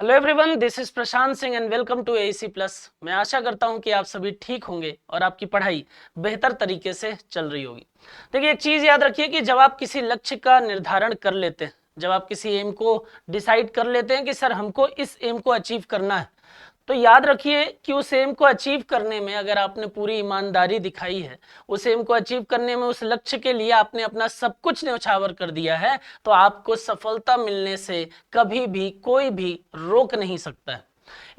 Hello everyone, this is Prashant Singh and welcome to AC plus. मैं आशा करता हूं कि आप सभी ठीक होंगे और आपकी पढ़ाई बेहतर तरीके से चल रही होगी। देखिए, एक चीज याद रखिए कि जब आप किसी लक्ष्य का निर्धारण कर लेते हैं, जब आप किसी एम को डिसाइड कर लेते हैं कि सर हमको इस एम को अचीव करना है, तो याद रखिए कि उस एम को अचीव करने में अगर आपने पूरी ईमानदारी दिखाई है, उस एम को अचीव करने में, उस लक्ष्य के लिए आपने अपना सब कुछ न्यौछावर कर दिया है, तो आपको सफलता मिलने से कभी भी कोई भी रोक नहीं सकता है।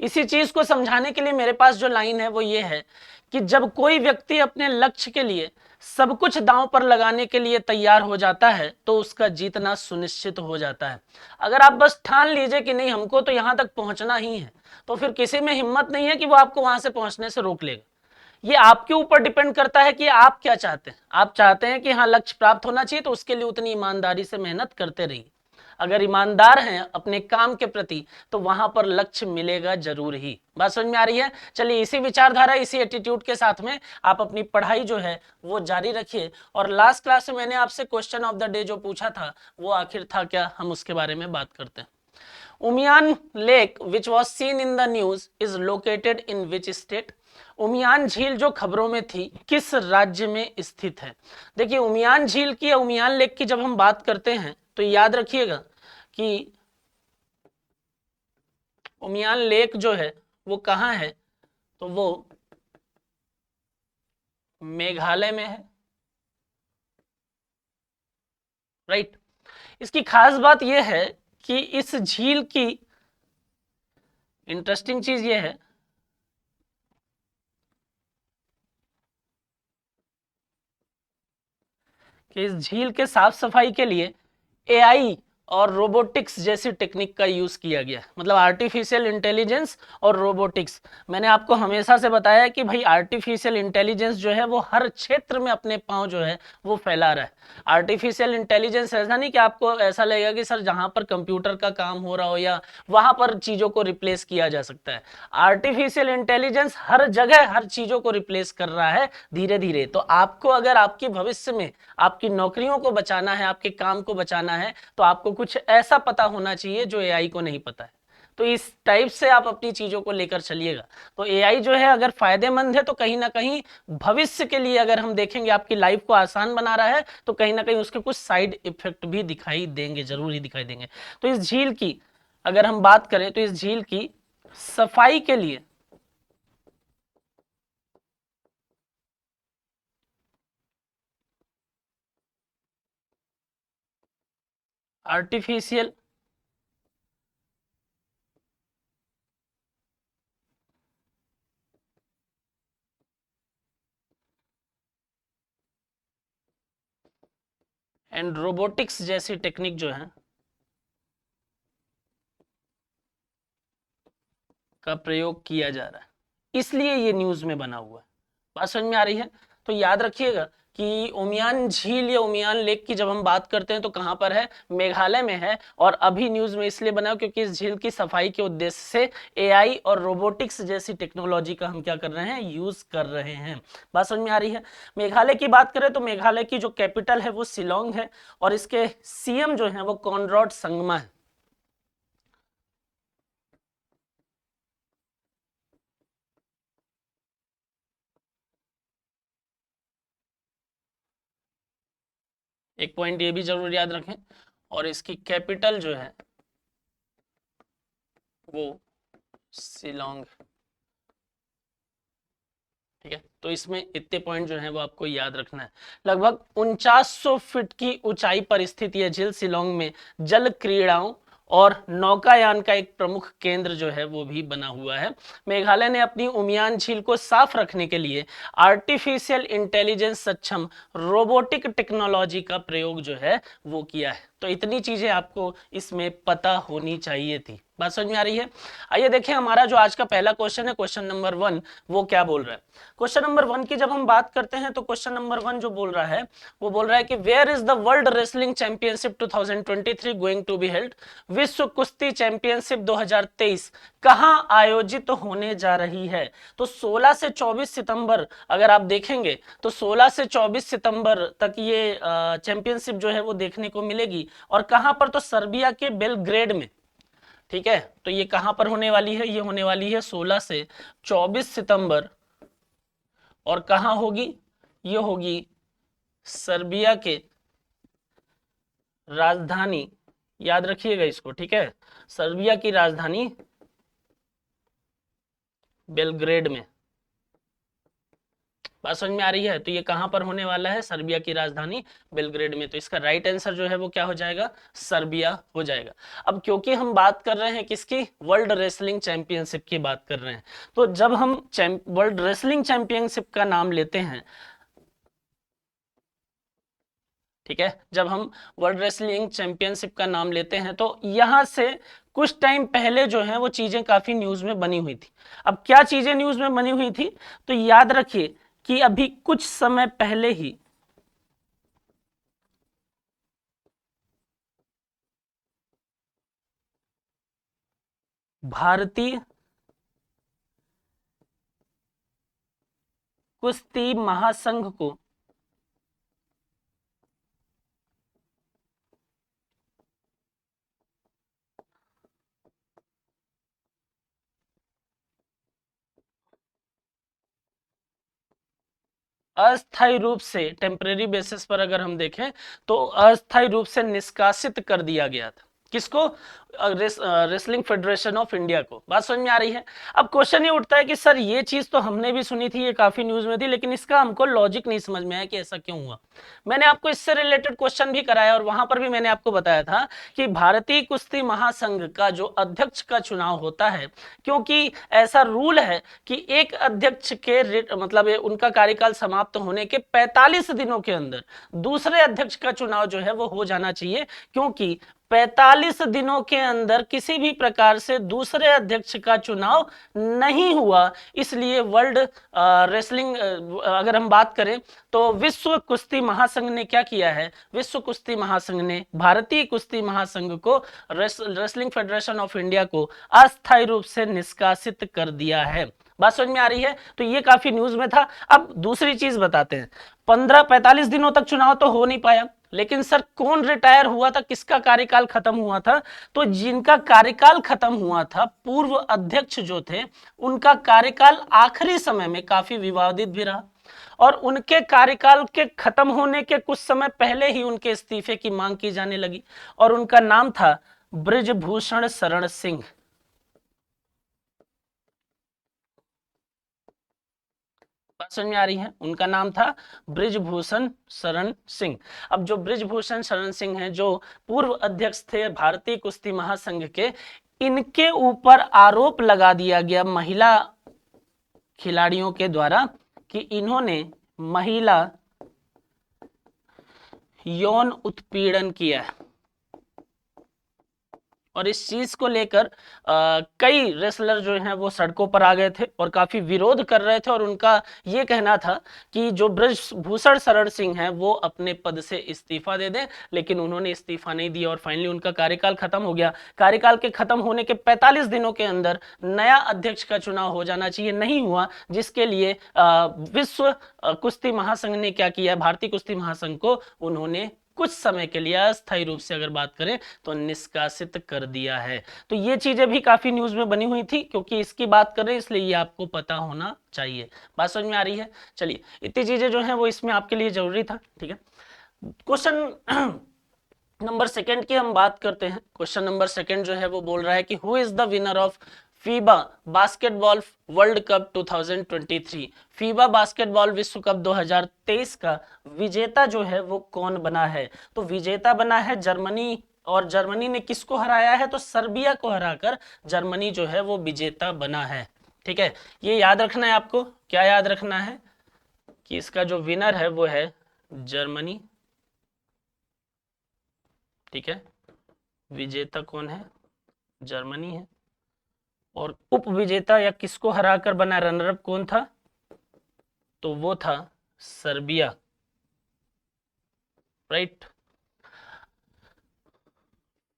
इसी चीज को समझाने के लिए मेरे पास जो लाइन है वो ये है कि जब कोई व्यक्ति अपने लक्ष्य के लिए सब कुछ दांव पर लगाने के लिए तैयार हो जाता है तो उसका जीतना सुनिश्चित हो जाता है। अगर आप बस ठान लीजिए कि नहीं, हमको तो यहां तक पहुंचना ही है, तो फिर किसी में हिम्मत नहीं है कि वो आपको वहां से पहुंचने से रोक लेगा। ये आपके ऊपर डिपेंड करता है कि आप क्या चाहते हैं। आप चाहते हैं कि हाँ, लक्ष्य प्राप्त होना चाहिए, तो उसके लिए उतनी ईमानदारी से मेहनत करते रहिए। अगर ईमानदार हैं अपने काम के प्रति, तो वहां पर लक्ष्य मिलेगा जरूर ही। बात समझ में आ रही है? चलिए, इसी विचारधारा, इसी एटीट्यूड के साथ में आप अपनी पढ़ाई जो है वो जारी रखिए। और लास्ट क्लास में मैंने आपसे क्वेश्चन ऑफ द डे जो पूछा था वो आखिर था क्या, हम उसके बारे में बात करते हैं। Umiam lake which was seen in the news is located in which state. Umiam झील जो खबरों में थी किस राज्य में स्थित है? देखिए, उमियान झील की या उमियान लेक की जब हम बात करते हैं तो याद रखिएगा कि उमियान लेक जो है वो कहाँ है, तो वो मेघालय में है। राइट। इसकी खास बात यह है कि इस झील की इंटरेस्टिंग चीज यह है कि इस झील के साफ सफाई के लिए एआई और रोबोटिक्स जैसी टेक्निक का यूज किया गया, मतलब आर्टिफिशियल इंटेलिजेंस और रोबोटिक्स। मैंने आपको हमेशा से बताया कि भाई आर्टिफिशियल इंटेलिजेंस जो है वो हर क्षेत्र में अपने पांव जो है वो फैला रहा है। आर्टिफिशियल इंटेलिजेंस ऐसा नहीं कि आपको ऐसा लगेगा कि सर जहां पर कंप्यूटर का काम हो रहा हो या वहां पर चीजों को रिप्लेस किया जा सकता है। आर्टिफिशियल इंटेलिजेंस हर जगह हर चीजों को रिप्लेस कर रहा है धीरे धीरे। तो आपको अगर आपकी भविष्य में आपकी नौकरियों को बचाना है, आपके काम को बचाना है, तो आपको कुछ ऐसा पता होना चाहिए जो एआई को नहीं पता है। तो इस टाइप से आप अपनी चीजों को लेकर चलिएगा। तो एआई जो है अगर फायदेमंद है तो कहीं ना कहीं भविष्य के लिए अगर हम देखेंगे आपकी लाइफ को आसान बना रहा है, तो कहीं ना कहीं उसके कुछ साइड इफेक्ट भी दिखाई देंगे, जरूर ही दिखाई देंगे। तो इस झील की अगर हम बात करें तो इस झील की सफाई के लिए आर्टिफिशियल एंड रोबोटिक्स जैसी टेक्निक जो है का प्रयोग किया जा रहा है, इसलिए ये न्यूज में बना हुआ है। बात समझ में आ रही है? तो याद रखिएगा कि उमियान झील या उमियान लेक की जब हम बात करते हैं तो कहां पर है? मेघालय में है। और अभी न्यूज में इसलिए बना क्योंकि इस झील की सफाई के उद्देश्य से एआई और रोबोटिक्स जैसी टेक्नोलॉजी का हम क्या कर रहे हैं? यूज कर रहे हैं। बात समझ में आ रही है? मेघालय की बात करें तो मेघालय की जो कैपिटल है वो शिलोंग है और इसके सीएम जो है वो कॉनरॉड संगमा है। एक पॉइंट ये भी जरूर याद रखें, और इसकी कैपिटल जो है वो शिलोंग। ठीक है, तो इसमें इतने पॉइंट जो है वो आपको याद रखना है। लगभग 4900 फीट की ऊंचाई पर स्थित यह झील शिलोंग में जल क्रीड़ाओं और नौकायान का एक प्रमुख केंद्र जो है वो भी बना हुआ है। मेघालय ने अपनी उमियान झील को साफ रखने के लिए आर्टिफिशियल इंटेलिजेंस सक्षम रोबोटिक टेक्नोलॉजी का प्रयोग जो है वो किया है। तो इतनी चीजें आपको इसमें पता होनी चाहिए थी। बात समझ में आ रही है? आइए देखें हमारा जो आज का पहला क्वेश्चन है, क्वेश्चन नंबर 1, वो क्या बोल रहा है। क्वेश्चन नंबर 1 की जब हम बात करते हैं तो क्वेश्चन नंबर 1 जो बोल रहा है वो बोल रहा है कि where is the world wrestling championship 2023 going to be held? विश्व कुश्ती चैंपियनशिप 2023 कहां आयोजित होने जा रही है? तो 16 से 24 सितंबर अगर आप देखेंगे तो 16 से 24 सितंबर तक ये चैंपियनशिप जो है वो देखने को मिलेगी। और कहां पर? तो सर्बिया के बेलग्रेड में। ठीक है, तो ये कहां पर होने वाली है? ये होने वाली है 16 से 24 सितंबर। और कहां होगी? ये होगी सर्बिया के राजधानी, याद रखिएगा इसको, ठीक है, सर्बिया की राजधानी बेलग्रेड में। बात समझ में आ रही है? तो ये कहां पर होने वाला है? सर्बिया की राजधानी बेलग्रेड में। तो इसका राइट आंसर जो है वो क्या हो जाएगा? सर्बिया हो जाएगा। अब क्योंकि हम बात कर रहे हैं किसकी? वर्ल्ड रेसलिंग चैंपियनशिप की बात कर रहे हैं, तो जब हम वर्ल्ड रेसलिंग चैंपियनशिप का नाम लेते हैं, ठीक है, जब हम वर्ल्ड रेसलिंग चैंपियनशिप का नाम लेते हैं तो यहां से कुछ टाइम पहले जो है वो चीजें काफी न्यूज में बनी हुई थी। अब क्या चीजें न्यूज में बनी हुई थी? तो याद रखिए कि अभी कुछ समय पहले ही भारतीय कुश्ती महासंघ को अस्थायी रूप से, टेम्परेरी बेसिस पर अगर हम देखें तो अस्थायी रूप से निष्कासित कर दिया गया था। किसको? रेसलिंग फेडरेशन ऑफ इंडिया को। बात समझ में आ रही है? अब क्वेश्चन ये उठता है कि सर ये चीज तो हमने भी सुनी थी, ये काफी न्यूज में थी, लेकिन इसका हमको लॉजिक नहीं समझ में आया कि ऐसा क्यों हुआ। मैंने आपको इससे रिलेटेड क्वेश्चन भी कराया और वहां पर भी मैंने आपको बताया था कि भारतीय कुश्ती महासंघ का जो अध्यक्ष का चुनाव होता है, क्योंकि ऐसा रूल है कि एक अध्यक्ष के मतलब उनका कार्यकाल समाप्त होने के 45 दिनों के अंदर दूसरे अध्यक्ष का चुनाव जो है वो हो जाना चाहिए, क्योंकि 45 दिनों के अंदर किसी भी प्रकार से दूसरे अध्यक्ष का चुनाव नहीं हुआ। इसलिए वर्ल्ड रेसलिंग अगर हम बात करें तो विश्व कुश्ती महासंघ ने क्या किया है? विश्व कुश्ती महासंघ ने भारतीय कुश्ती महासंघ को, रेसलिंग फेडरेशन ऑफ इंडिया को अस्थायी रूप से निष्कासित कर दिया है। बात समझ में आ रही है? तो ये काफी न्यूज में था। अब दूसरी चीज बताते हैं, 15-45 दिनों तक चुनाव तो हो नहीं पाया, लेकिन सर कौन रिटायर हुआ था? किसका कार्यकाल खत्म हुआ था? तो जिनका कार्यकाल खत्म हुआ था, पूर्व अध्यक्ष जो थे, उनका कार्यकाल आखिरी समय में काफी विवादित भी रहा और उनके कार्यकाल के खत्म होने के कुछ समय पहले ही उनके इस्तीफे की मांग की जाने लगी और उनका नाम था बृजभूषण शरण सिंह। बात समझ में आ रही है? उनका नाम था बृजभूषण शरण सिंह। अब जो बृजभूषण शरण सिंह हैं, जो पूर्व अध्यक्ष थे भारतीय कुश्ती महासंघ के, इनके ऊपर आरोप लगा दिया गया महिला खिलाड़ियों के द्वारा कि इन्होंने महिला यौन उत्पीड़न किया है। और इस चीज को लेकर कई रेसलर जो हैं वो सड़कों पर आ गए थे और काफी विरोध कर रहे थे और उनका ये कहना था कि जो बृजभूषण शरण सिंह हैं वो अपने पद से इस्तीफा दे दें, लेकिन उन्होंने इस्तीफा नहीं दिया और फाइनली उनका कार्यकाल खत्म हो गया। कार्यकाल के खत्म होने के 45 दिनों के अंदर नया अध्यक्ष का चुनाव हो जाना चाहिए, नहीं हुआ, जिसके लिए विश्व कुश्ती महासंघ ने क्या किया? भारतीय कुश्ती महासंघ को उन्होंने कुछ समय के लिए अस्थायी रूप से अगर बात करें तो निष्कासित कर दिया है। तो ये चीजें भी काफी न्यूज में बनी हुई थी, क्योंकि इसकी बात कर रहे हैं इसलिए ये आपको पता होना चाहिए। बात समझ में आ रही है? चलिए, इतनी चीजें जो हैं वो इसमें आपके लिए जरूरी था, ठीक है। क्वेश्चन नंबर सेकंड की हम बात करते हैं। क्वेश्चन नंबर सेकंड जो है वो बोल रहा है कि who is the winner of FIBA basketball world cup 2023? FIBA basketball विश्व कप 2023 का विजेता जो है वो कौन बना है? तो विजेता बना है जर्मनी, और जर्मनी ने किसको हराया है? तो सर्बिया को हराकर जर्मनी जो है वो विजेता बना है, ठीक है। ये याद रखना है आपको। क्या याद रखना है? कि इसका जो विनर है वो है जर्मनी, ठीक है। विजेता कौन है? जर्मनी है। और उप विजेता या किसको हराकर बना, रनर अप कौन था? तो वो था Serbia, right.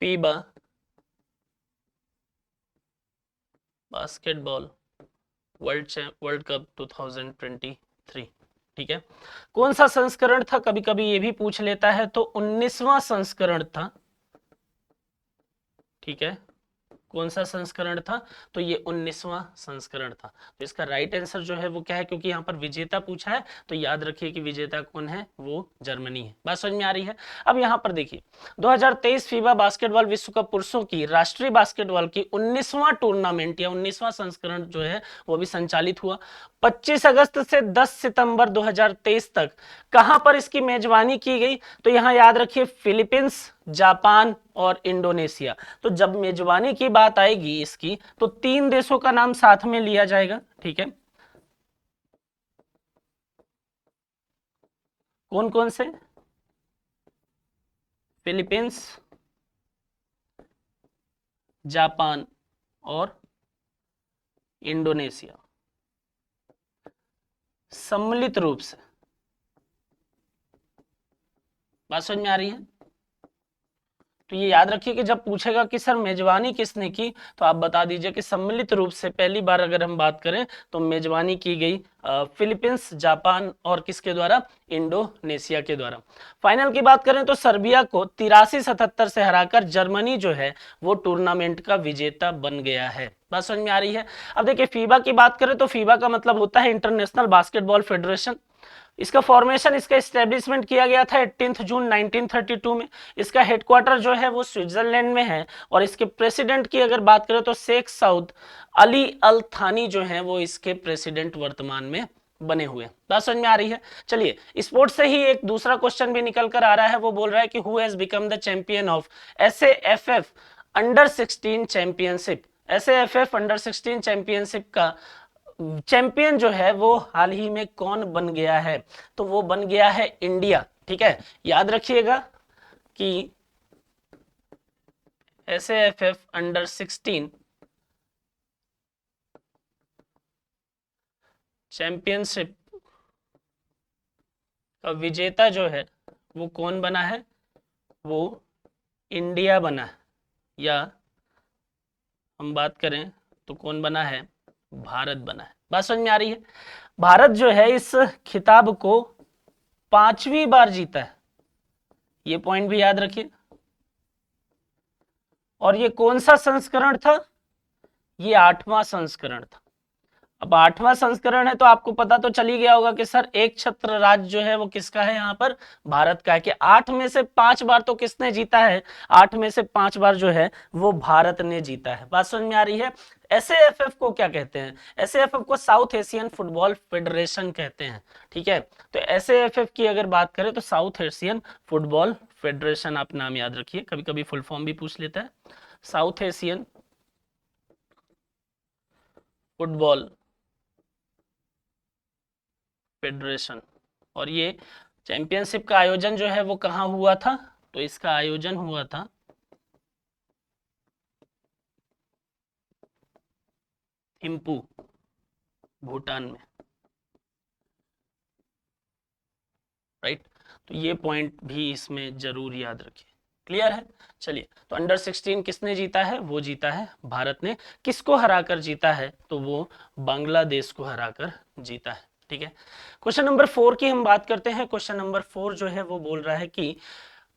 FIBA basketball world cup 2023, ठीक है। कौन सा संस्करण था? कभी कभी ये भी पूछ लेता है, तो 19वां संस्करण था, ठीक है। कौन सा संस्करण था? तो ये 19वां संस्करण था। तो इसका राइट आंसर जो है वो क्या है, क्योंकि यहाँ पर विजेता पूछा है तो याद रखिए कि विजेता कौन है, वो जर्मनी है। बात समझ में आ रही है? अब यहाँ पर देखिए 2023 फीबा बास्केटबॉल विश्व कप पुरुषों की राष्ट्रीय बास्केटबॉल की 19वां टूर्नामेंट या 19वां संस्करण जो है वो भी संचालित हुआ 25 अगस्त से 10 सितंबर 2023 तक। कहां पर इसकी मेजबानी की गई? तो यहां याद रखिए फिलीपींस, जापान और इंडोनेशिया। तो जब मेजबानी की बात आएगी इसकी तो 3 देशों का नाम साथ में लिया जाएगा, ठीक है। कौन कौन से? फिलीपींस, जापान और इंडोनेशिया सम्मिलित रूप से। बात समझ में आ रही है? तो ये याद रखिए कि जब पूछेगा कि सर मेजबानी किसने की, तो आप बता दीजिए कि सम्मिलित रूप से पहली बार अगर हम बात करें तो मेजबानी की गई फिलीपींस, जापान और किसके द्वारा? इंडोनेशिया के द्वारा। फाइनल की बात करें तो सर्बिया को 83-77 से हराकर जर्मनी जो है वो टूर्नामेंट का विजेता बन गया है। बात समझ में आ रही है? अब देखिए फीबा की बात करें तो फीबा का मतलब होता है इंटरनेशनल बास्केटबॉल फेडरेशन। इसका फॉर्मेशन, इसका एस्टेब्लिशमेंट किया गया था 18 जून 1932 में। इसका हेडक्वार्टर जो है वो स्विट्जरलैंड में है और इसके प्रेसिडेंट की अगर बात करें तो शेख सऊद अली अल थानी जो है वो इसके प्रेसिडेंट वर्तमान में बने हुए। बात समझ में आ रही है? चलिए स्पोर्ट्स से ही एक दूसरा क्वेश्चन भी निकल कर आ रहा है, वो बोल रहा है कि who has become the champion of SAFF under 16 championship. SAFF under 16 championship का चैंपियन जो है वो हाल ही में कौन बन गया है? तो वो बन गया है इंडिया, ठीक है। याद रखिएगा कि एसएएफएफ अंडर 16 चैंपियनशिप का विजेता जो है वो कौन बना है? वो इंडिया बना है, या हम बात करें तो कौन बना है? भारत बना है। बात समझ में आ रही है? भारत जो है इस खिताब को 5वीं बार जीता है, ये पॉइंट भी याद रखिए। और ये कौन सा संस्करण था? ये 8वां संस्करण था। अब 8वां संस्करण है तो आपको पता तो चल ही गया होगा कि सर एक छत्र राज्य जो है वो किसका है? यहाँ पर भारत का है। कि 8 में से 5 बार तो किसने जीता है? 8 में से 5 बार जो है वो भारत ने जीता है। बात समझ में आ रही है? एसएएफएफ को क्या कहते हैं? एसएएफएफ को साउथ एशियन फुटबॉल फेडरेशन कहते हैं, ठीक है। तो एसएएफएफ की अगर बात करें तो साउथ एशियन फुटबॉल फेडरेशन, आप नाम याद रखिए, कभी कभी फुल फॉर्म भी पूछ लेता है। South Asian football federation. और ये चैंपियनशिप का आयोजन जो है वो कहाँ हुआ था? तो इसका आयोजन हुआ था थिम्पू, भूटान में, राइट। तो ये पॉइंट भी इसमें जरूर याद रखिए। क्लियर है? चलिए, तो अंडर 16 किसने जीता है? वो जीता है भारत ने। किसको हराकर जीता है? तो वो बांग्लादेश को हराकर जीता है, ठीक है। क्वेश्चन नंबर 4 की हम बात करते हैं। क्वेश्चन नंबर 4 जो है वो बोल रहा है कि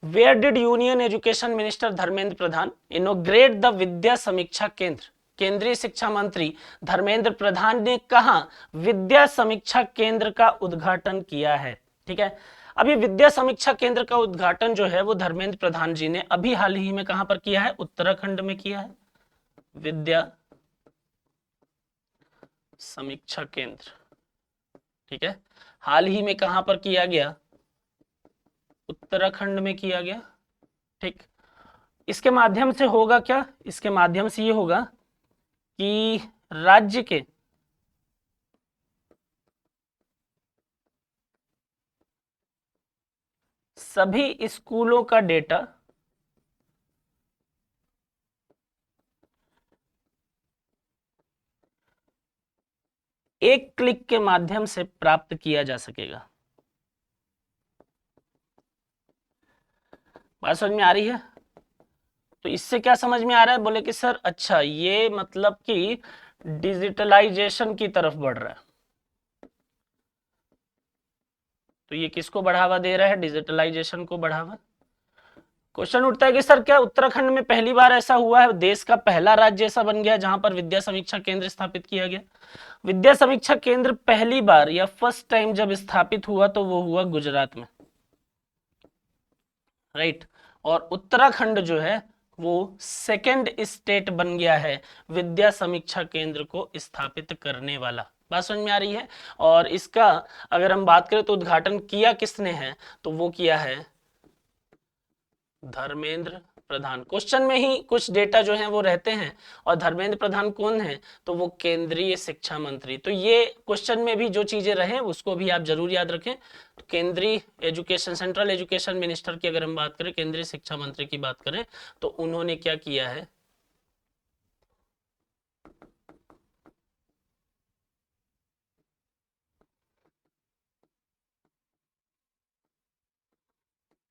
where did union education minister Dharmendra Pradhan inaugurate the Vidya Samiksha Kendra? केंद्रीय शिक्षा मंत्री धर्मेंद्र प्रधान ने कहा विद्या समीक्षा केंद्र का उद्घाटन किया है, ठीक है। अब ये विद्या समीक्षा केंद्र का उद्घाटन जो है वो धर्मेंद्र प्रधान जी ने अभी हाल ही में कहां पर किया है? उत्तराखंड में किया है। विद्या समीक्षा केंद्र, ठीक है, हाल ही में कहां पर किया गया? उत्तराखंड में किया गया, ठीक। इसके माध्यम से होगा क्या? इसके माध्यम से ये होगा कि राज्य के सभी स्कूलों का डेटा एक क्लिक के माध्यम से प्राप्त किया जा सकेगा। बात समझ में आ रही है? तो इससे क्या समझ में आ रहा है? बोले कि सर अच्छा ये मतलब कि डिजिटलाइजेशन की तरफ बढ़ रहा है। तो ये किसको बढ़ावा दे रहा है? डिजिटलाइजेशन को बढ़ावा। क्वेश्चन उठता है कि सर क्या उत्तराखंड में पहली बार ऐसा हुआ है, देश का पहला राज्य ऐसा बन गया जहां पर विद्या समीक्षा केंद्र स्थापित किया गया? विद्या समीक्षा केंद्र पहली बार या फर्स्ट टाइम जब स्थापित हुआ तो वो हुआ गुजरात में, राइट। और उत्तराखंड जो है वो सेकंड स्टेट बन गया है विद्या समीक्षा केंद्र को स्थापित करने वाला। बात समझ में आ रही है? और इसका अगर हम बात करें तो उद्घाटन किया किसने है, तो वो किया है धर्मेंद्र प्रधान। क्वेश्चन में ही कुछ डेटा जो है वो रहते हैं, और धर्मेंद्र प्रधान कौन है, तो वो केंद्रीय शिक्षा मंत्री। तो ये क्वेश्चन में भी जो चीजें रहे उसको भी आप जरूर याद रखें। तो केंद्रीय एजुकेशन, सेंट्रल एजुकेशन मिनिस्टर की अगर हम बात करें, केंद्रीय शिक्षा मंत्री की बात करें, तो उन्होंने क्या किया है,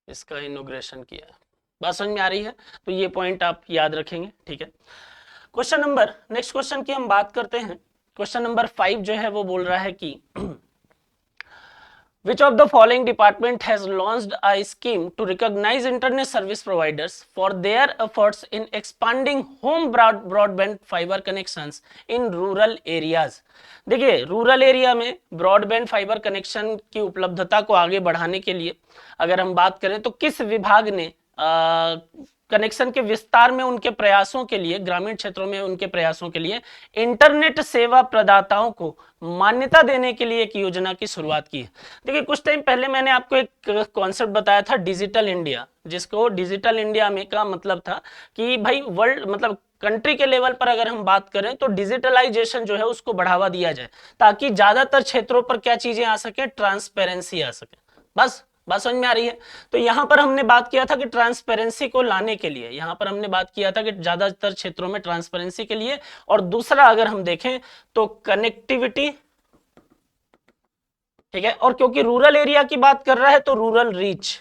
इसका इनॉग्रेशन किया है। बात समझ में आ रही है? तो ये पॉइंट आप याद रखेंगे, ठीक है। क्वेश्चन नंबर, नेक्स्ट क्वेश्चन की हम बात करते हैं। क्वेश्चन नंबर 5 जो है वो बोल रहा है कि Which of the following department has launched a scheme to recognize internet service providers for their efforts in expanding home broadband fiber connections in rural areas? देखिए, रूरल एरिया में ब्रॉडबैंड फाइबर कनेक्शन की उपलब्धता को आगे बढ़ाने के लिए अगर हम बात करें तो किस विभाग ने कनेक्शन के विस्तार में उनके प्रयासों के लिए, ग्रामीण क्षेत्रों में उनके प्रयासों के लिए इंटरनेट सेवा प्रदाताओं को मान्यता देने के लिए एक योजना की शुरुआत की है? देखिए, कुछ टाइम पहले मैंने आपको एक कॉन्सेप्ट बताया था डिजिटल इंडिया, जिसको डिजिटल इंडिया में का मतलब था कि भाई वर्ल्ड, मतलब कंट्री के लेवल पर अगर हम बात करें तो डिजिटलाइजेशन जो है उसको बढ़ावा दिया जाए, ताकि ज्यादातर क्षेत्रों पर क्या चीजें आ सके, ट्रांसपेरेंसी आ सके। बस बात समझ में आ रही है? तो यहां पर हमने बात किया था कि ट्रांसपेरेंसी को लाने के लिए, यहां पर हमने बात किया था कि ज्यादातर क्षेत्रों में ट्रांसपेरेंसी के लिए, और दूसरा अगर हम देखें तो कनेक्टिविटी, ठीक है। और क्योंकि रूरल एरिया की बात कर रहा है तो रूरल रीच।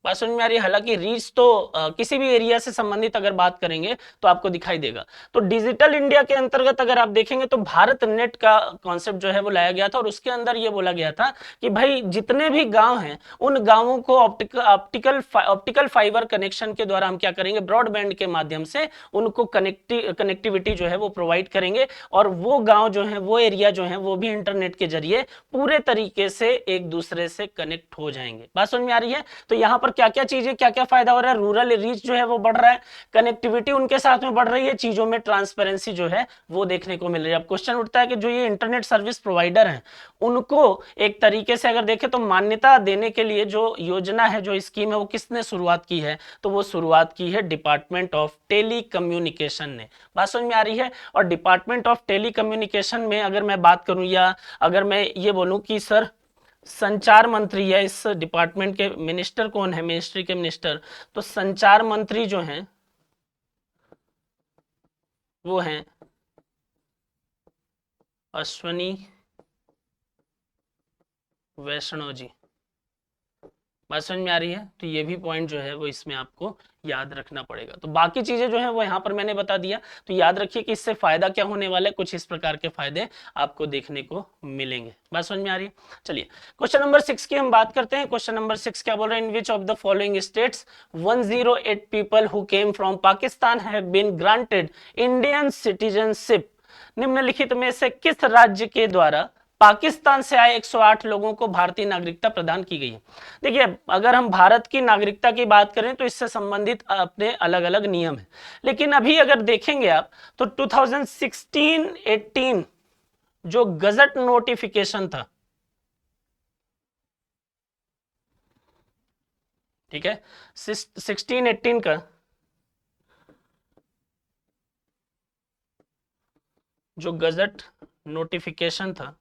बात समझ में आ रही है? हालांकि रीच तो किसी भी एरिया से संबंधित अगर बात करेंगे तो आपको दिखाई देगा। तो डिजिटल इंडिया के अंतर्गत अगर आप देखेंगे तो भारत नेट का कॉन्सेप्ट जो है वो लाया गया था, और उसके अंदर ये बोला गया था कि भाई जितने भी गांव हैं उन गांवों को ऑप्टिकल फाइबर कनेक्शन के द्वारा हम क्या करेंगे, ब्रॉडबैंड के माध्यम से उनको कनेक्टिविटी जो है वो प्रोवाइड करेंगे, और वो गांव जो है, वो एरिया जो है, वो भी इंटरनेट के जरिए पूरे तरीके से एक दूसरे से कनेक्ट हो जाएंगे। बात समझ में आ रही है? तो यहां पर क्या क्या चीजें, क्या क्या फायदा हो रहा है, रूरल रीच जो है वो बढ़ रहा है, कनेक्टिविटी उनके साथ में बढ़ रही है, चीजों में ट्रांसपेरेंसी जो है वो देखने को मिल रही है। अब क्वेश्चन उठता है कि जो ये इंटरनेट सर्विस प्रोवाइडर हैं उनको एक तरीके से अगर देखें तो मान्यता देने के लिए जो योजना है, जो स्कीम है, वो किसने शुरुआत की है, तो वो शुरुआत की है डिपार्टमेंट ऑफ टेली कम्युनिकेशन ने। बात समझ में आ रही है? और डिपार्टमेंट ऑफ टेली कम्युनिकेशन में अगर मैं बात करूं, या अगर मैं ये बोलूं कि सर संचार मंत्री है, इस डिपार्टमेंट के मिनिस्टर कौन है, मिनिस्ट्री के मिनिस्टर, तो संचार मंत्री जो हैं वो हैं अश्वनी वैष्णव जी। बात समझ में आ रही है? तो ये भी पॉइंट जो है वो इसमें आपको याद रखना पड़ेगा। तो बाकी चीजें जो है वो यहाँ पर मैंने बता दिया, तो याद रखिए कि इससे फायदा क्या होने वाला है, कुछ इस प्रकार के फायदे आपको देखने को मिलेंगे। बात समझ में आ रही है? चलिए क्वेश्चन नंबर 6 की हम बात करते हैं। क्वेश्चन नंबर 6 क्या बोल रहे हैं, in which of the following states 108 people who came from Pakistan have been granted Indian citizenship? निम्नलिखित में से किस राज्य के द्वारा पाकिस्तान से आए 108 लोगों को भारतीय नागरिकता प्रदान की गई है? देखिए, अगर हम भारत की नागरिकता की बात करें तो इससे संबंधित अपने अलग अलग नियम है, लेकिन अभी अगर देखेंगे आप तो 2016-18 जो गजट नोटिफिकेशन था, ठीक है, 16-18 का जो गजट नोटिफिकेशन था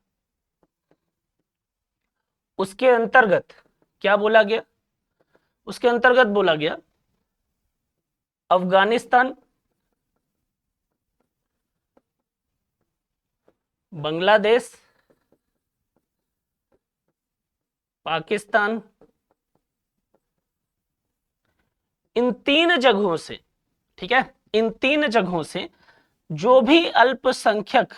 उसके अंतर्गत क्या बोला गया, उसके अंतर्गत बोला गया अफगानिस्तान, बांग्लादेश, पाकिस्तान, इन 3 जगहों से, ठीक है, इन 3 जगहों से जो भी अल्पसंख्यक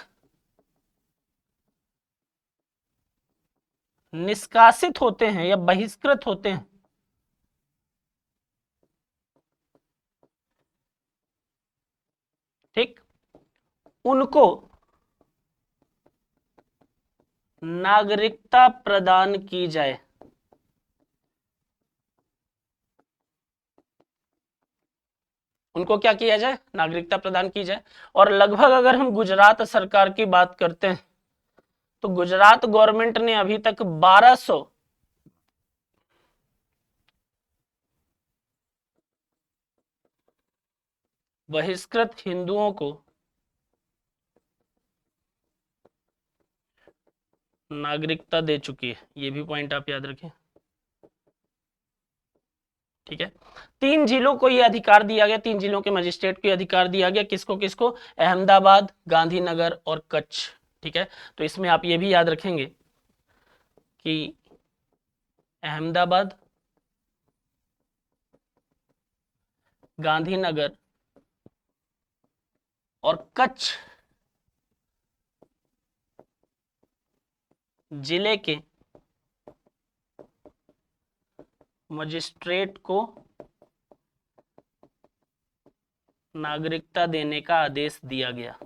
निष्कासित होते हैं या बहिष्कृत होते हैं, ठीक, उनको नागरिकता प्रदान की जाए। उनको क्या किया जाए? नागरिकता प्रदान की जाए। और लगभग अगर हम गुजरात सरकार की बात करते हैं तो गुजरात गवर्नमेंट ने अभी तक 1200 बहिष्कृत हिंदुओं को नागरिकता दे चुकी है। ये भी पॉइंट आप याद रखें। ठीक है, 3 जिलों को यह अधिकार दिया गया, 3 जिलों के मजिस्ट्रेट को अधिकार दिया गया। किसको किसको? अहमदाबाद, गांधीनगर और कच्छ। ठीक है, तो इसमें आप ये भी याद रखेंगे कि अहमदाबाद, गांधीनगर और कच्छ जिले के मजिस्ट्रेट को नागरिकता देने का आदेश दिया गया।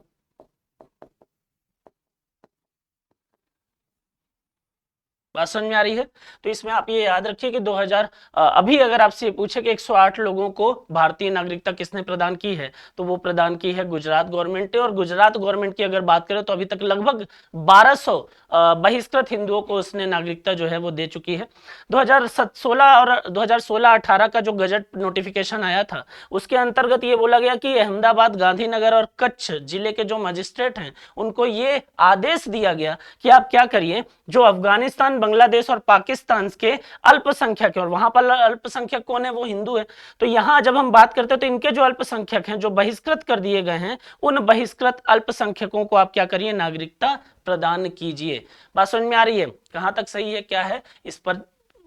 बात समझ में आ रही है? तो इसमें आप ये याद रखिए कि 2000 अभी अगर आपसे पूछे कि 108 लोगों को भारतीय नागरिकता किसने प्रदान की है, तो वो प्रदान की है गुजरात गवर्नमेंट ने। और गुजरात गवर्नमेंट की अगर बात करें तो अभी तक लगभग 1200 बहिष्कृत हिंदुओं को उसने नागरिकता जो है वो दे चुकी है। 2016 और 2016-18 का जो गजट नोटिफिकेशन आया था उसके अंतर्गत ये बोला गया कि अहमदाबाद, गांधीनगर और कच्छ जिले के जो मजिस्ट्रेट हैं उनको ये आदेश दिया गया कि आप क्या करिए, जो अफगानिस्तान, बांग्लादेश और पाकिस्तान के अल्पसंख्यक है, और वहां पर अल्पसंख्यक कौन है? वो हिंदू है। तो यहां जब हम बात करते हैं तो इनके जो अल्पसंख्यक हैं जो बहिष्कृत कर दिए गए हैं, उन बहिष्कृत अल्पसंख्यकों को आप क्या करिए? नागरिकता प्रदान कीजिए। बात समझ में आ रही है? कहां तक सही है, क्या है? इस पर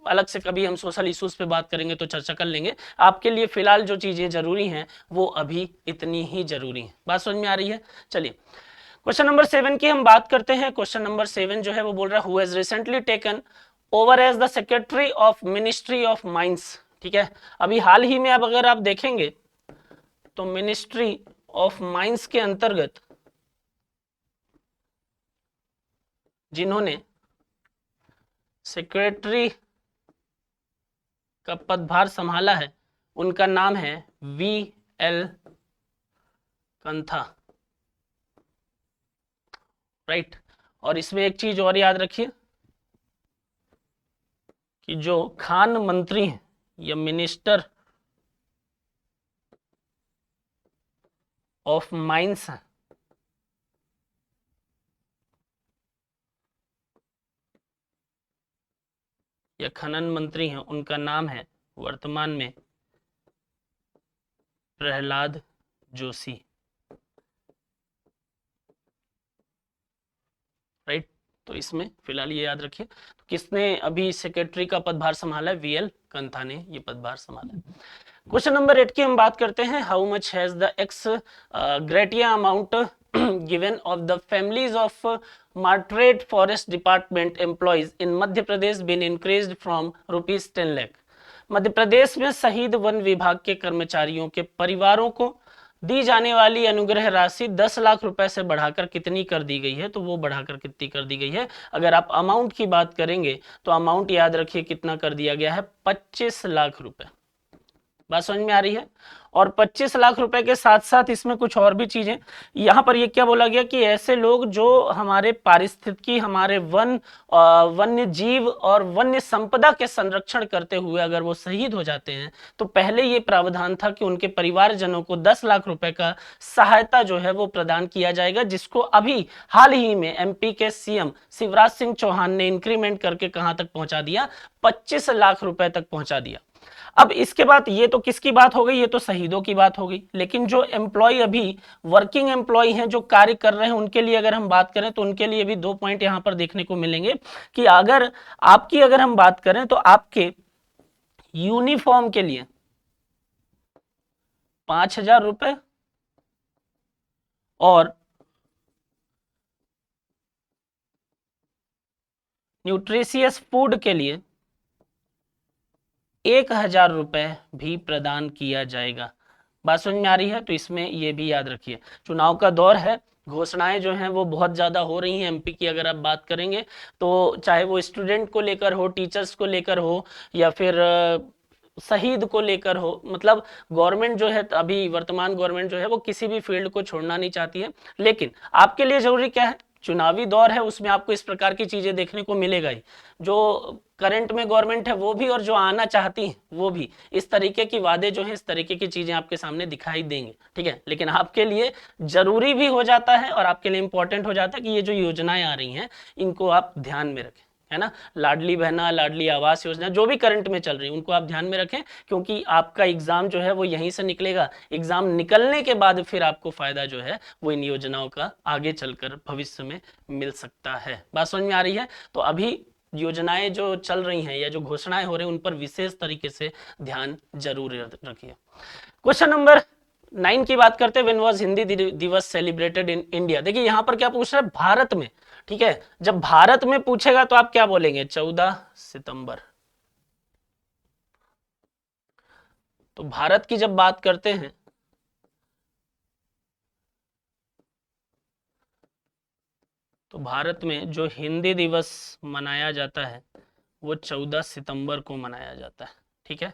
अलग से कभी हम सोशल इश्यूज पे बात करेंगे तो चर्चा कर लेंगे। आपके लिए फिलहाल जो चीजें जरूरी हैं वो अभी इतनी ही जरूरी है। बात समझ में आ रही है? चलिए क्वेश्चन नंबर 7 की हम बात करते हैं। क्वेश्चन नंबर 7 जो है वो बोल रहा है who has recently taken over as the secretary of ministry of mines. ठीक है, अभी हाल ही में अब अगर आप देखेंगे तो मिनिस्ट्री ऑफ माइंस के अंतर्गत जिन्होंने सेक्रेटरी का पदभार संभाला है उनका नाम है VL कंथा। राइट, और इसमें एक चीज और याद रखिए कि जो खान मंत्री हैं या मिनिस्टर ऑफ माइंस हैं, या खनन मंत्री हैं, उनका नाम है वर्तमान में प्रहलाद जोशी। राइट, तो इसमें फिलहाल ये याद रखिए। तो किसने अभी सेक्रेटरी का पदभार संभाला है? VL कंथा ने ये पदभार संभाला है। क्वेश्चन नंबर 8 की हम बात करते हैं। How much has the ex gratia amount given of the families of martyred forest department employees in Madhya Pradesh been increased from ₹10 lakh. Madhya Pradesh में शहीद वन विभाग के कर्मचारियों के परिवारों को दी जाने वाली अनुग्रह राशि 10 लाख रुपए से बढ़ाकर कितनी कर दी गई है? तो वो बढ़ाकर कितनी कर दी गई है? अगर आप अमाउंट की बात करेंगे तो अमाउंट याद रखिए कितना कर दिया गया है? 25 लाख रुपए। बात समझ में आ रही है? और 25 लाख रुपए के साथ साथ इसमें कुछ और भी चीजें यहां पर ये क्या बोला गया कि ऐसे लोग जो हमारे पारिस्थितिकी, हमारे वन्य जीव और वन्य संपदा के संरक्षण करते हुए अगर वो शहीद हो जाते हैं तो पहले ये प्रावधान था कि उनके परिवारजनों को 10 लाख रुपए का सहायता जो है वो प्रदान किया जाएगा, जिसको अभी हाल ही में MP के CM शिवराज सिंह चौहान ने इंक्रीमेंट करके कहां तक पहुंचा दिया? 25 लाख रुपए तक पहुंचा दिया। अब इसके बाद ये तो किसकी बात हो गई? ये तो शहीदों की बात हो गई। लेकिन जो एम्प्लॉय अभी वर्किंग एम्प्लॉय हैं, जो कार्य कर रहे हैं, उनके लिए अगर हम बात करें तो उनके लिए भी 2 पॉइंट यहां पर देखने को मिलेंगे कि अगर हम बात करें तो आपके यूनिफॉर्म के लिए 5,000 रुपए और न्यूट्रिशियस फूड के लिए 1,000 रुपए भी प्रदान किया जाएगा। बात समझ में आ रही है? तो इसमें ये भी याद रखिए, चुनाव का दौर है, घोषणाएं जो हैं वो बहुत ज़्यादा हो रही हैं एमपी की। अगर आप बात करेंगे तो चाहे वो स्टूडेंट को लेकर हो, टीचर्स को लेकर हो, या फिर शहीद को लेकर हो, मतलब गवर्नमेंट जो है, अभी वर्तमान गवर्नमेंट जो है वो किसी भी फील्ड को छोड़ना नहीं चाहती है। लेकिन आपके लिए जरूरी क्या है, चुनावी दौर है, उसमें आपको इस प्रकार की चीजें देखने को मिलेगा ही। जो करंट में गवर्नमेंट है वो भी, और जो आना चाहती है वो भी, इस तरीके की वादे जो है, इस तरीके की चीजें आपके सामने दिखाई देंगे, ठीक है। लेकिन आपके लिए जरूरी भी हो जाता है और आपके लिए इंपॉर्टेंट हो जाता है कि ये जो योजनाएं आ रही हैं इनको आप ध्यान में रखें, है ना। लाडली बहना, लाडली आवास योजना, जो भी करंट में चल रही है उनको आप ध्यान में रखें, क्योंकि आपका एग्जाम जो है वो यहीं से निकलेगा। एग्जाम निकलने के बाद फिर आपको फायदा जो है वो इन योजनाओं का आगे चलकर भविष्य में मिल सकता है। बात समझ में आ रही है? तो अभी योजनाएं जो चल रही हैं या जो घोषणाएं हो रही हैं उन पर विशेष तरीके से ध्यान जरूर रखिए। क्वेश्चन नंबर 9 की बात करते हैं, व्हेन वाज हिंदी दिवस सेलिब्रेटेड इन इंडिया। देखिए यहां पर क्या पूछ रहा है, भारत में, ठीक है। जब भारत में पूछेगा तो आप क्या बोलेंगे, 14 सितंबर। तो भारत की जब बात करते हैं तो भारत में जो हिंदी दिवस मनाया जाता है वो 14 सितंबर को मनाया जाता है, ठीक है।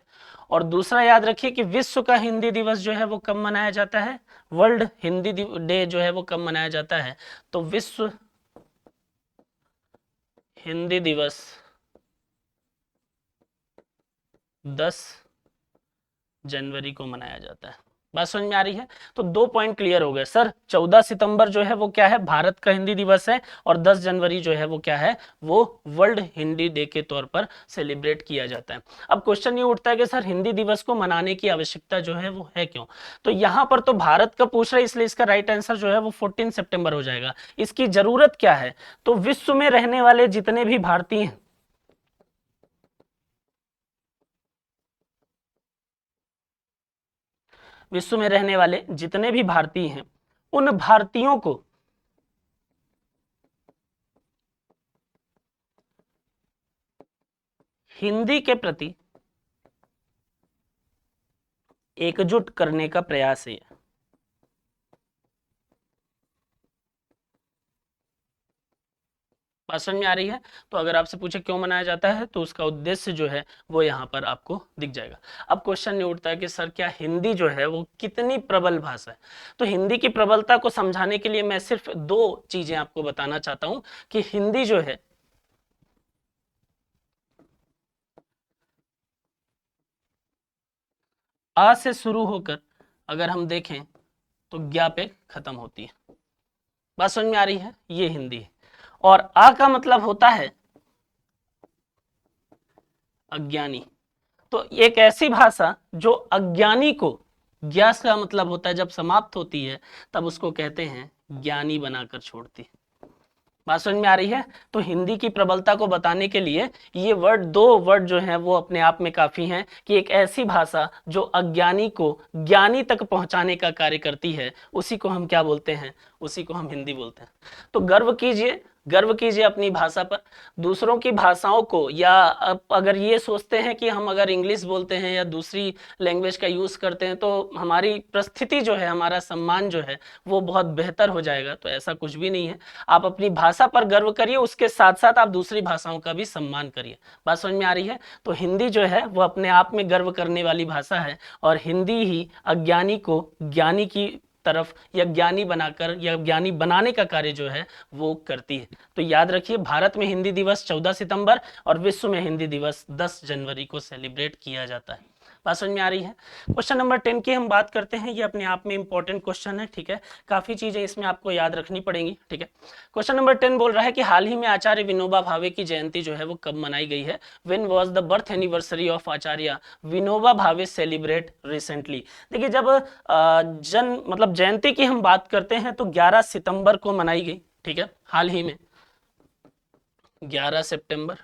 और दूसरा याद रखिए कि विश्व का हिंदी दिवस जो है वो कब मनाया जाता है, वर्ल्ड हिंदी डे जो है वो कब मनाया जाता है, तो विश्व हिंदी दिवस 10 जनवरी को मनाया जाता है। बात समझ में आ रही है? तो 2 पॉइंट क्लियर हो गए सर। 14 सितंबर जो है वो क्या है, भारत का हिंदी दिवस है, और 10 जनवरी जो है वो क्या है, वो वर्ल्ड हिंदी डे के तौर पर सेलिब्रेट किया जाता है। अब क्वेश्चन ये उठता है कि सर हिंदी दिवस को मनाने की आवश्यकता जो है वो है क्यों। तो यहां पर तो भारत का पूछ रहा है, इसलिए इसका राइट आंसर जो है वो 14 सितंबर हो जाएगा। इसकी जरूरत क्या है, तो विश्व में रहने वाले जितने भी भारतीय हैं, विश्व में रहने वाले जितने भी भारतीय हैं, उन भारतीयों को हिंदी के प्रति एकजुट करने का प्रयास है। बात समझ में आ रही है? तो अगर आपसे पूछे क्यों मनाया जाता है तो उसका उद्देश्य जो है वो यहाँ पर आपको दिख जाएगा। अब क्वेश्चन ये उठता है कि सर क्या हिंदी जो है वो कितनी प्रबल भाषा है। तो हिंदी की प्रबलता को समझाने के लिए मैं सिर्फ 2 चीजें आपको बताना चाहता हूं कि हिंदी जो है आ से शुरू होकर अगर हम देखें तो ज्ञा पे खत्म होती है। बात समझ में आ रही है? ये हिंदी है। और आ का मतलब होता है अज्ञानी। तो एक ऐसी भाषा जो अज्ञानी को, ज्ञा का मतलब होता है जब समाप्त होती है तब उसको कहते हैं ज्ञानी बनाकर छोड़ती है। बात समझ में आ रही है? तो हिंदी की प्रबलता को बताने के लिए ये वर्ड, 2 वर्ड जो हैं वो अपने आप में काफी हैं कि एक ऐसी भाषा जो अज्ञानी को ज्ञानी तक पहुंचाने का कार्य करती है, उसी को हम क्या बोलते हैं, उसी को हम हिंदी बोलते हैं। तो गर्व कीजिए, गर्व कीजिए अपनी भाषा पर। दूसरों की भाषाओं को, या अगर ये सोचते हैं कि हम अगर इंग्लिश बोलते हैं या दूसरी लैंग्वेज का यूज करते हैं तो हमारी परिस्थिति जो है, हमारा सम्मान जो है वो बहुत बेहतर हो जाएगा, तो ऐसा कुछ भी नहीं है। आप अपनी भाषा पर गर्व करिए, उसके साथ साथ आप दूसरी भाषाओं का भी सम्मान करिए। बात समझ में आ रही है? तो हिंदी जो है वो अपने आप में गर्व करने वाली भाषा है, और हिंदी ही अज्ञानी को ज्ञानी की तरफ या ज्ञानी बनाकर या ज्ञानी बनाने का कार्य जो है वो करती है। तो याद रखिए, भारत में हिंदी दिवस 14 सितंबर और विश्व में हिंदी दिवस 10 जनवरी को सेलिब्रेट किया जाता है। बात समझ में आ रही है? क्वेश्चन नंबर 10 की हम बात करते हैं। ये अपने आप में इंपॉर्टेंट क्वेश्चन है, ठीक है। काफी चीजें इसमें आपको याद रखनी पड़ेंगी, ठीक है। क्वेश्चन नंबर 10 बोल रहा है कि हाल ही में आचार्य विनोबा भावे की जयंती जो है वो कब मनाई गई है। When was the birth anniversary of Acharya Vinoba Bhave celebrate recently. देखिए जब मतलब जयंती की हम बात करते हैं तो 11 सितंबर को मनाई गई, ठीक है, हाल ही में 11 सितंबर,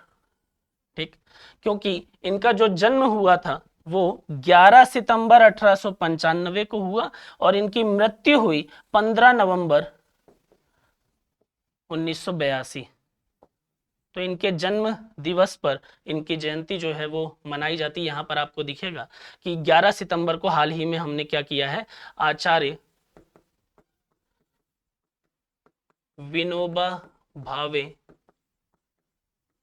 ठीक। क्योंकि इनका जो जन्म हुआ था वो 11 सितंबर 1895 को हुआ और इनकी मृत्यु हुई 15 नवंबर 1982। तो इनके जन्म दिवस पर इनकी जयंती जो है वो मनाई जाती है। यहाँ पर आपको दिखेगा कि 11 सितंबर को हाल ही में हमने क्या किया है, आचार्य विनोबा भावे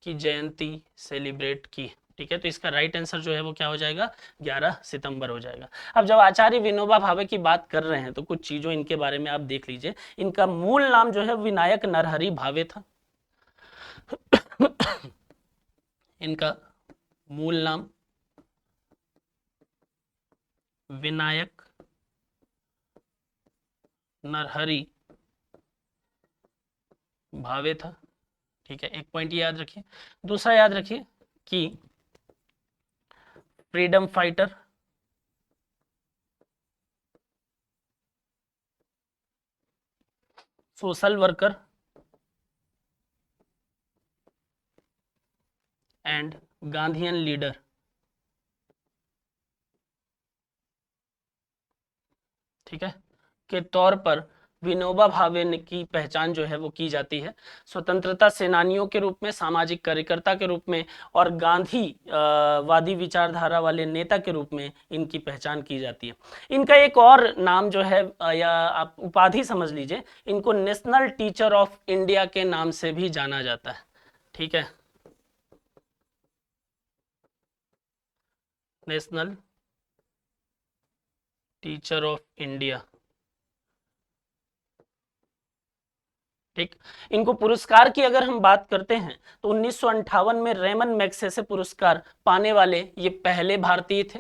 की जयंती सेलिब्रेट की। ठीक है, तो इसका राइट आंसर जो है वो क्या हो जाएगा, 11 सितंबर हो जाएगा। अब जब आचार्य विनोबा भावे की बात कर रहे हैं तो कुछ चीजों इनके बारे में आप देख लीजिए। इनका मूल नाम जो है विनायक नरहरि भावे था। इनका मूल नाम विनायक नरहरि भावे था। ठीक है, एक पॉइंट याद रखिए। दूसरा याद रखिए कि freedom fighter, social worker and Gandhian leader. ठीक है, के तौर पर विनोबा भावे की पहचान जो है वो की जाती है। स्वतंत्रता सेनानियों के रूप में, सामाजिक कार्यकर्ता के रूप में और गांधी वादी विचारधारा वाले नेता के रूप में इनकी पहचान की जाती है। इनका एक और नाम जो है या आप उपाधि समझ लीजिए, इनको नेशनल टीचर ऑफ इंडिया के नाम से भी जाना जाता है। ठीक है, नेशनल टीचर ऑफ इंडिया। ठीक, इनको पुरस्कार की अगर हम बात करते हैं तो 1958 में रेमन मैग्सेसे पुरस्कार पाने वाले ये पहले भारतीय थे।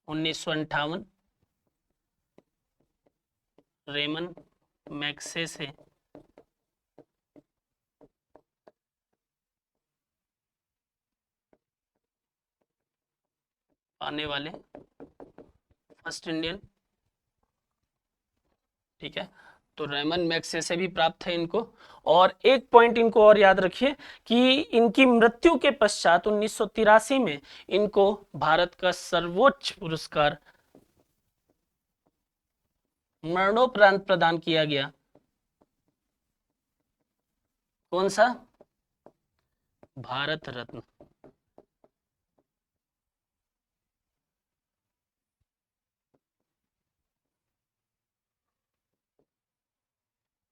1958 रेमन मैग्सेसे पाने वाले फर्स्ट इंडियन। ठीक है, तो रेमन मैग्सेसे भी प्राप्त है इनको। और एक पॉइंट इनको और याद रखिए कि इनकी मृत्यु के पश्चात 1983 में इनको भारत का सर्वोच्च पुरस्कार मरणोपरांत प्रदान किया गया। कौन सा, भारत रत्न।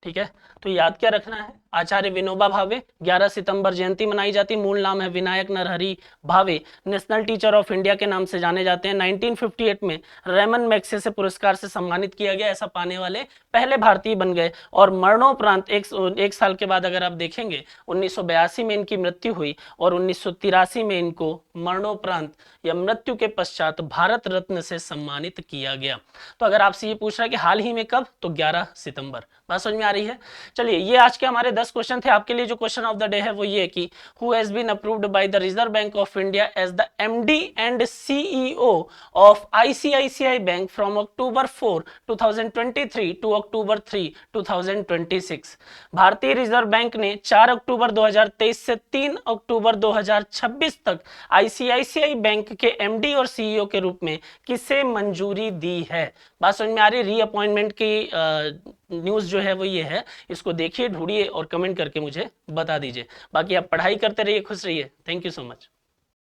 ठीक है, तो याद क्या रखना है, आचार्य विनोबा भावे 11 सितंबर जयंती मनाई जाती। मूल नाम है विनायक नरहरि भावे, नेशनल टीचर ऑफ इंडिया के नाम से जाने जाते हैं। 1958 में रेमन मैग्सेसे पुरस्कार से सम्मानित किया गया, ऐसा पाने वाले पहले भारतीय बन गए। और मरणोपरांत एक साल के बाद अगर आप देखेंगे 1982 में इनकी मृत्यु हुई और 1983 में इनको मरणोपरांत या मृत्यु के पश्चात भारत रत्न से सम्मानित किया गया। तो अगर आपसे ये पूछ रहा है कि हाल ही में कब, तो 11 सितंबर। बात समझ में आ रही है। चलिए, ये आज के हमारे 10 क्वेश्चन थे। आपके लिए जो क्वेश्चन ऑफ द डे है वो ये कि who has been approved by the Reserve Bank of India as the MD and CEO of ICICI bank from October 4 2023 to October 3 2026। भारतीय रिजर्व बैंक ने 4 अक्टूबर 2023 से 3 अक्टूबर 2026 तक आईसीआईसीआई बैंक के एमडी और सीईओ के रूप में किसे मंजूरी दी है। बात समझ में आ रही है। रीअपॉइंटमेंट की न्यूज जो है वो ये है, इसको देखिए, ढूंढिए और कमेंट करके मुझे बता दीजिए। बाकी आप पढ़ाई करते रहिए, खुश रहिए। Thank you so much.